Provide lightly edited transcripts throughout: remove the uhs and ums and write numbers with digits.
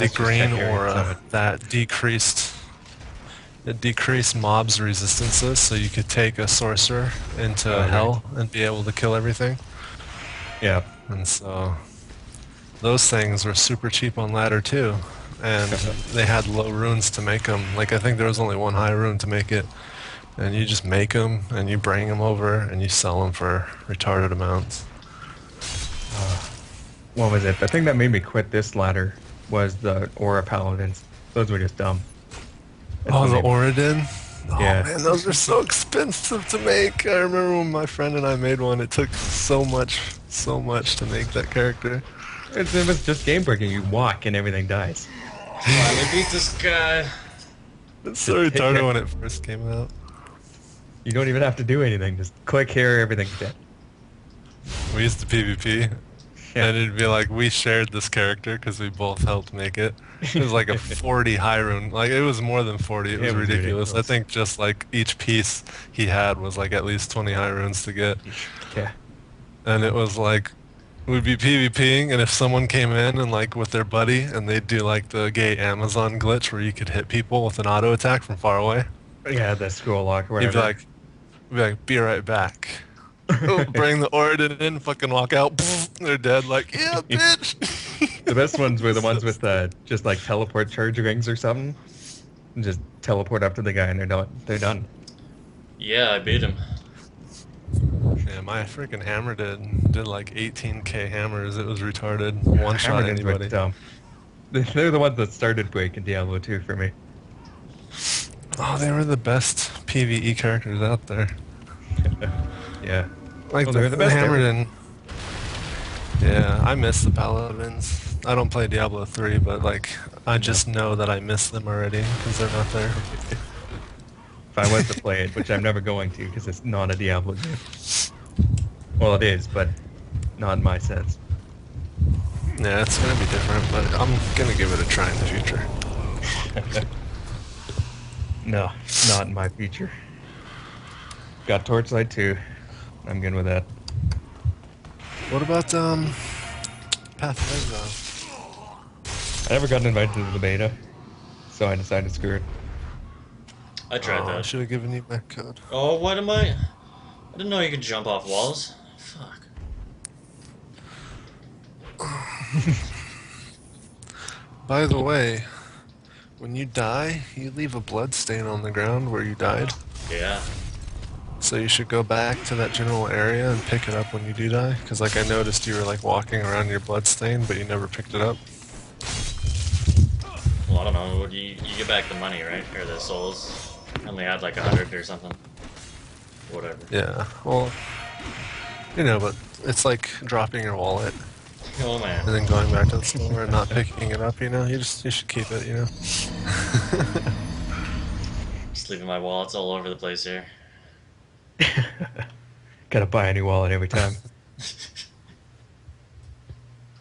Let's just green check area aura summit. that decreased mobs' resistances, so you could take a sorcerer into Oh, right. hell and be able to kill everything. Yeah. And so those things were super cheap on ladder too, and they had low runes to make them. Like I think there was only one high rune to make it, and you just make them and you bring them over and you sell them for retarded amounts. Uh, what was it? The thing that made me quit this ladder was the Aura Paladins. Those were just dumb. That's Oh, what the made me. Oridin. Oh Yeah. man, those are so expensive to make. I remember when my friend and I made one, it took so much to make that character. It was just game breaking. You walk and everything dies. Finally beat this guy. It's so Just hit retarded here. when it first came out. You don't even have to do anything. Just click here, everything's dead. We used to PvP, Yeah. and it'd be like we shared this character because we both helped make it. It was like a 40 high rune. Like it was more than 40. It was It was ridiculous. I ridiculous. think just like each piece he had was like at least 20 high runes to get. Yeah. And it was like we'd be PvPing, and if someone came in and like with their buddy, and they'd do like the gay Amazon glitch where you could hit people with an auto attack from far away, Yeah, the scroll lock or he'd whatever. be like, be right back. Oh, bring the Origin in, fucking walk out, they're dead. Like, yeah, bitch. The best ones were the ones with just like teleport charge rings or something. And just teleport up to the guy and they're done. They're done. Yeah, I beat him. Yeah, my freaking hammer did like 18k hammers. It was retarded. One shot Hammertons were anybody. dumb. They're the ones that started Break in Diablo 2 for me. Oh, they were the best PvE characters out there. Yeah. Like Well, the, they're the the best hammer ever. didn't. Yeah, I miss the paladins. I don't play Diablo 3, but like I No. just know that I miss them already because they're not there. If I was to play it, which I'm never going to because it's not a Diablo game. Well, it is, but not in my sense. Yeah, it's gonna be different, but I'm gonna give it a try in the future. No, not in my future. Got Torchlight too. I'm good with that. What about Path of Exile? I never got invited to the beta, so I decided to screw it. I tried Oh, I that. should have given you my code. Oh, what am I? I didn't know you could jump off walls. Fuck. By the way, when you die, you leave a blood stain on the ground where you died. Yeah. So you should go back to that general area and pick it up when you do die. Because like I noticed you were like walking around your blood stain, but you never picked it up. Well, I don't know. What you get back the money, right? Or the souls? I only had like 100 or something. Whatever. Yeah, well, you know, but it's like dropping your wallet Oh man. and then going back to the store and not picking it up, you know? You should keep it, you know? Just leaving my wallets all over the place here. Gotta buy a new wallet every time.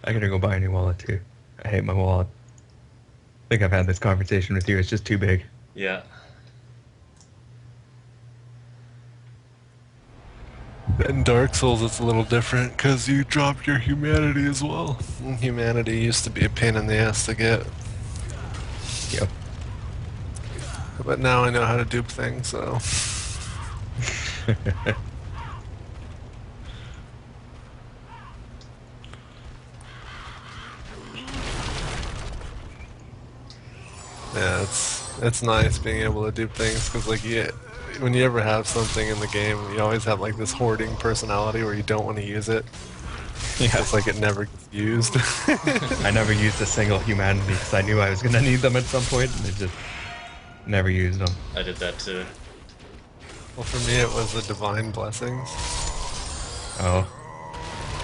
I gotta go buy a new wallet too. I hate my wallet. I think I've had this conversation with you. It's just too big. Yeah. In Dark Souls, it's a little different because you dropped your humanity as well. And humanity used to be a pain in the ass to get, Yep. but now I know how to dupe things, so. Yeah, it's nice being able to dupe things because like when you ever have something in the game, you always have like this hoarding personality where you don't want to use it. Yeah. It's like it never gets used. I never used a single humanity because I knew I was gonna need them at some point, and I just never used them. I did that too. Well, for me, it was the divine blessings Oh,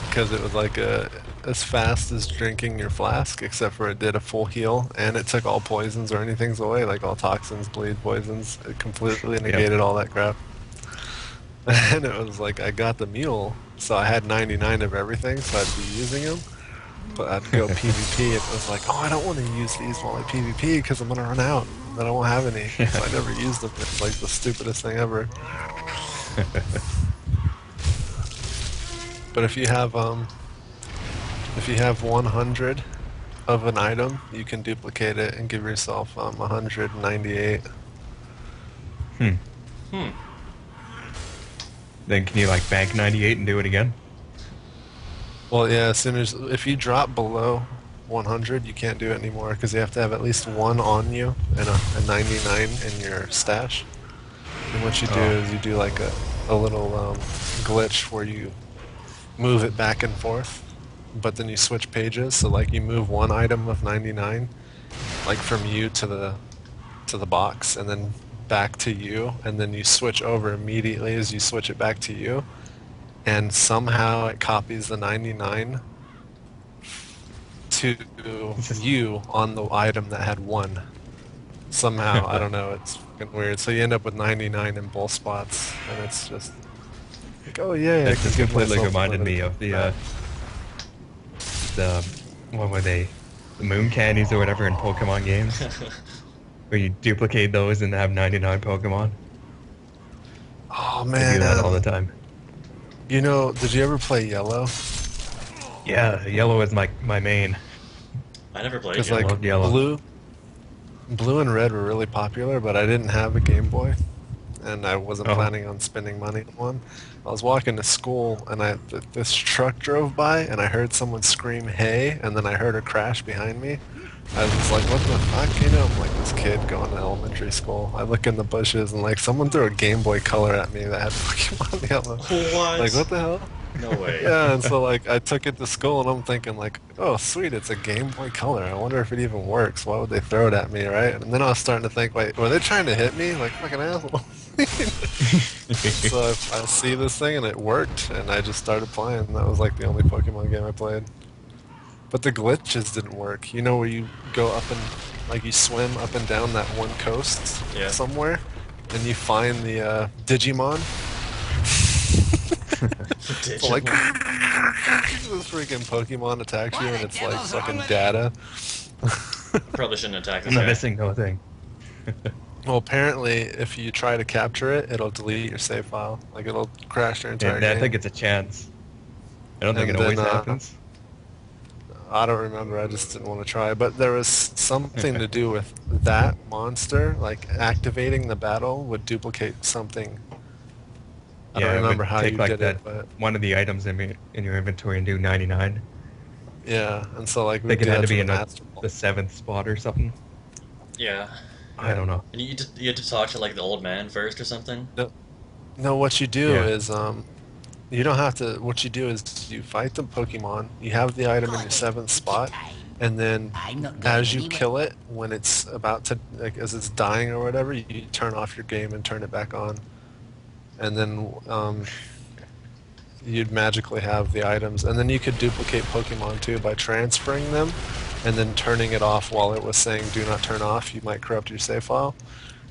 because it was like as fast as drinking your flask, except for it did a full heal and it took all poisons or anything's away, like all toxins, bleed, poisons. It completely negated all that crap. And it was like I got the mule, so I had 99 of everything, so I'd be using them. But I'd go PvP, and it was like, oh, I don't want to use these while I PvP because I'm gonna run out. Then I won't have any. So I never used them. It's like the stupidest thing ever. But if you have 100 of an item, you can duplicate it and give yourself 198. Hmm. Hmm. Then can you like bank 98 and do it again? Well, yeah, as soon as if you drop below 100, you can't do it anymore because you have to have at least one on you and a 99 in your stash. And what you do Oh. is you do like a little glitch where you move it back and forth, but then you switch pages. So like you move one item of 99, like from you to the box, and then back to you, and then you switch over immediately as you switch it back to you, and somehow it copies the 99 to It's just you on the item that had one. Somehow, I don't know, it's fucking weird. So you end up with 99 in both spots, and it's just like, oh yeah, I That can just give completely myself reminded me of the what were they, the moon candies or whatever in Pokemon games, where you duplicate those and have 99 Pokemon. Oh I do that all the man, time. you know, did you ever play Yellow? Yeah, yellow is my main. I never played Because I Yellow. like love yellow. blue and red were really popular, but I didn't have a Game Boy, and I wasn't Oh, planning on spending money on one. I was walking to school, and this truck drove by, and I heard someone scream "Hey!" and then I heard a crash behind me. I was like, "What the fuck?" You know, I'm like this kid going to elementary school. I look in the bushes, and like someone threw a Game Boy Color at me that had Pokemon Yellow. Like, What? what the hell? No way. Yeah, and so like I took it to school and I'm thinking like, oh sweet, it's a Game Boy Color. I wonder if it even works. Why would they throw it at me, right? And then I was starting to think, wait, were they trying to hit me? Like fucking asshole. So I see this thing and it worked, and I just started playing. That was like the only Pokemon game I played. But the glitches didn't work. You know where you go up and like you swim up and down that one coast Yeah. somewhere, and you find the Digimon. So like this freaking Pokemon attacks you and it's like fucking data. Probably shouldn't attack this I'm not guy. missing no thing. Well, apparently, if you try to capture it, it'll delete your save file. Like it'll crash your entire Yeah, I game. think it's a chance. I don't think And it then always happens. I don't remember. I just didn't want to try. But there was something to do with that monster. Like activating the battle would duplicate something. I don't Yeah, it remember would how take you like did that it, but one of the items in your inventory and do 99. yeah. And so like I we think would it do had that to to be the in master the ball. seventh spot or something. Yeah. I don't know. And you had to talk to like the old man first or something. No, no. What you do Yeah. is you don't have to. What you do is you fight the Pokemon. You have the item in your seventh spot, and then I'm not going as you anywhere. kill it, when it's about to, like, as it's dying or whatever, you turn off your game and turn it back on, and then you'd magically have the items, and then you could duplicate Pokemon too by transferring them, and then turning it off while it was saying "Do not turn off." You might corrupt your save file,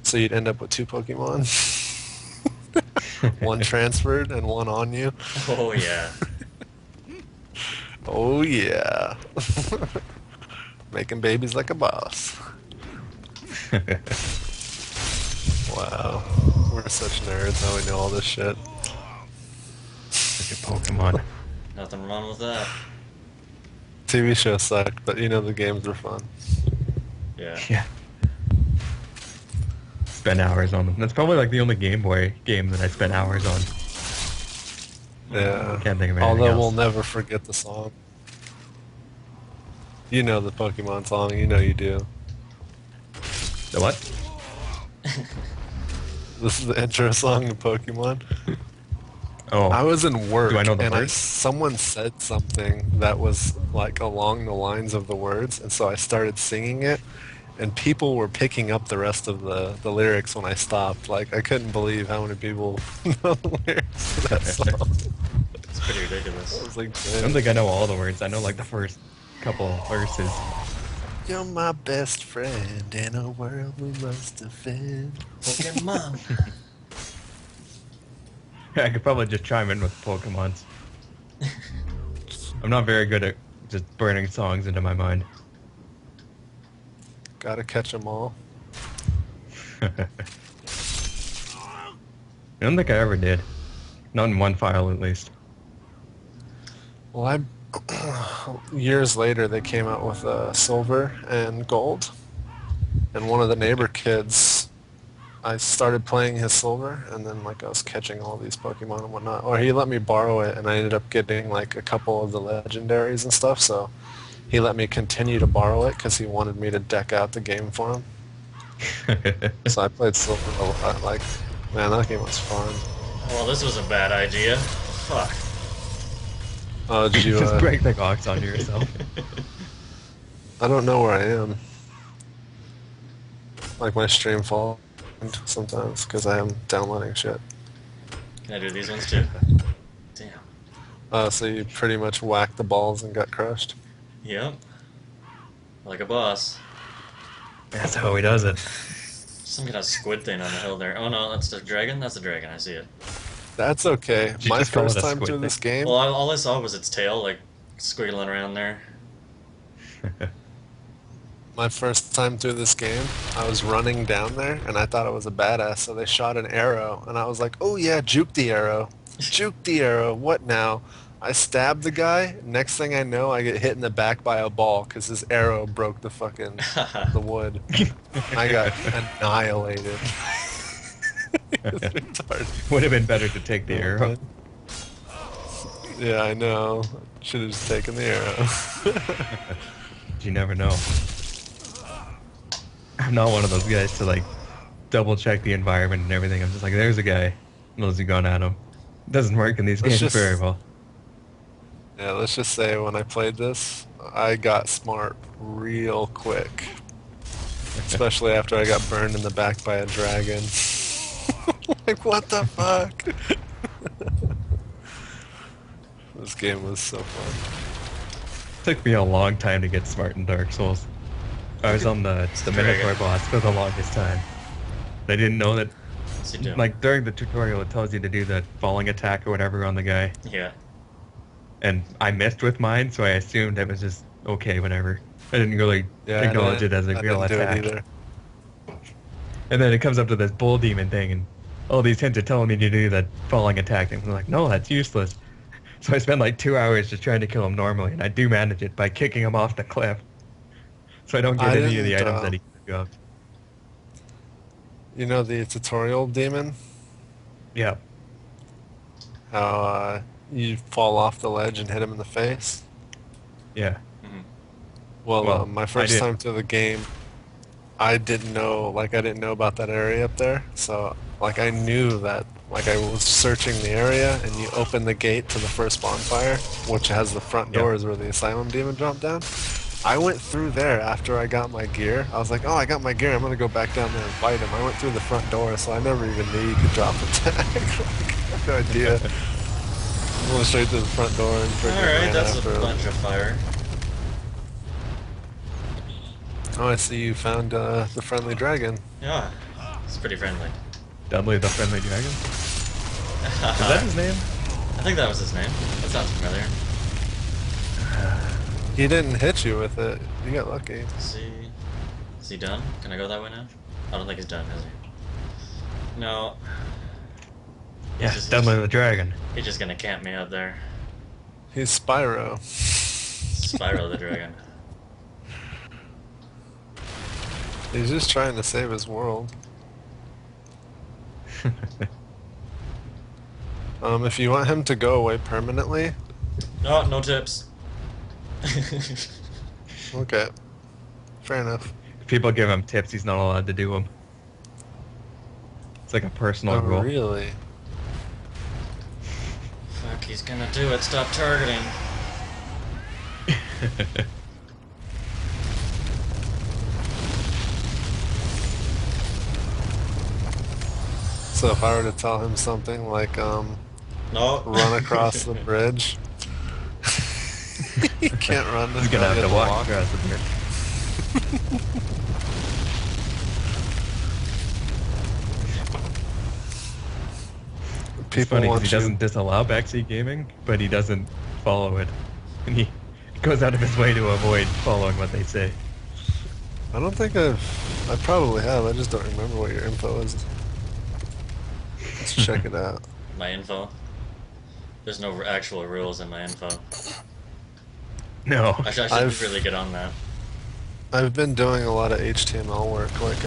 so you'd end up with two Pokemon. One transferred and one on you. Oh yeah. Oh yeah. Making babies like a boss. Wow. We're such nerds how we know all this shit. Look at Pokemon. Nothing wrong with that. TV shows suck, but you know the games are fun. Yeah. Yeah. Spend hours on them. That's probably like the only Game Boy game that I spent hours on. Yeah. Can't think of anything Although else. we'll never forget the song. You know the Pokemon song, you know you do. The what? This is the intro song of Pokemon. Oh, I was in work Do I know the and verse? someone said something that was like along the lines of the words, and so I started singing it, and people were picking up the rest of the lyrics when I stopped. Like I couldn't believe how many people know the lyrics to that song. It's pretty I ridiculous. was like, I don't think I know all the words. I know like the first couple verses. "You're my best friend in a world we must defend." Pokemon. I could probably just chime in with Pokemons. I'm not very good at just burning songs into my mind. Gotta catch 'em all. I don't think I ever did. Not in one file, at least. Well, years later, they came out with silver and gold, and one of the neighbor kids, I started playing his silver, and then like I was catching all these Pokemon and whatnot. Or he let me borrow it, and I ended up getting like a couple of the legendaries and stuff. So he let me continue to borrow it because he wanted me to deck out the game for him. So I played silver a lot. Like, man, that game was fun. Well, this was a bad idea. Fuck. Oh, did you? Just break the box onto yourself. I don't know where I am. Like my stream falls sometimes because I am downloading shit. Can I do these ones too? Damn. So you pretty much whacked the balls and got crushed. Yep. Like a boss. That's how he does it. Some kind of squid thing on the hill there. Oh no, that's the dragon? That's the dragon, I see it. That's okay. Did you My just call first it a time squid through thing? this game. Well, all I saw was its tail, like, squiggling around there. My first time through this game, I was running down there, and I thought I was a badass, so they shot an arrow, and I was like, oh yeah, juke the arrow. Juke the arrow, what now? I stabbed the guy, next thing I know, I get hit in the back by a ball, because his arrow broke the fucking, the wood. I got annihilated. It's retarded. Would have been better to take the arrow. Yeah, I know. Should have just taken the arrow. You never know. I'm not one of those guys to like double check the environment and everything. I'm just like, there's a guy. Unless you've gone at him. It doesn't work in these Let's games just- very well. Yeah, let's just say when I played this, I got smart real quick. Especially after I got burned in the back by a dragon. Like, what the fuck? This game was so fun. Took me a long time to get smart in Dark Souls. I was on the Minotaur boss for the longest time. I didn't know that, What's he doing? like, during the tutorial it tells you to do the falling attack or whatever on the guy. Yeah. And I missed with mine, so I assumed it was just okay, whatever. I didn't really acknowledge it as a real I didn't attack. do it either. And then it comes up to this bull demon thing, and all these hints are telling me to do that falling attack thing. I'm like, no, that's useless. So I spend like 2 hours just trying to kill him normally, and I do manage it by kicking him off the cliff. So I don't get I any of the didn't, items that he got. You know the tutorial demon? Yeah. How you fall off the ledge and hit him in the face? Yeah. Well, my I first did. time through the game, I didn't know about that area up there. So, like, I knew that, like, I was searching the area, and you open the gate to the first bonfire, which has the front Yeah. doors where the asylum demon dropped down. I went through there after I got my gear. I was like, oh, I got my gear. I'm gonna go back down there and fight him. I went through the front door, so I never even knew you could drop attack. Like, I had no idea. I went straight to the front door and freaking Alright, ran that's a after him. bunch of fire. Oh, I see you found the friendly dragon. Yeah. It's pretty friendly. Dudley the Friendly Dragon? Is that his name? I think that was his name. That sounds familiar. He didn't hit you with it. You got lucky. Is he done? Can I go that way now? I don't think he's done, is he? No. Yeah, He's just- Dudley the Dragon. He's just gonna camp me up there. He's Spyro. Spyro the dragon. He's just trying to save his world. If you want him to go away permanently, No, no tips. okay. Fair enough. If people give him tips, he's not allowed to do them. It's like a personal Oh, rule. really? Fuck, he's gonna do it. Stop targeting. So if I were to tell him something like, No. run across the bridge, he can't run. He's gonna have to walk across the bridge. It's People funny want because he you. doesn't disallow backseat gaming, but he doesn't follow it. And he goes out of his way to avoid following what they say. I don't think I probably have. I just don't remember what your info is. Let's check it out. My info. There's no actual rules in my info. No. I should I've- really get on that. I've been doing a lot of HTML work, like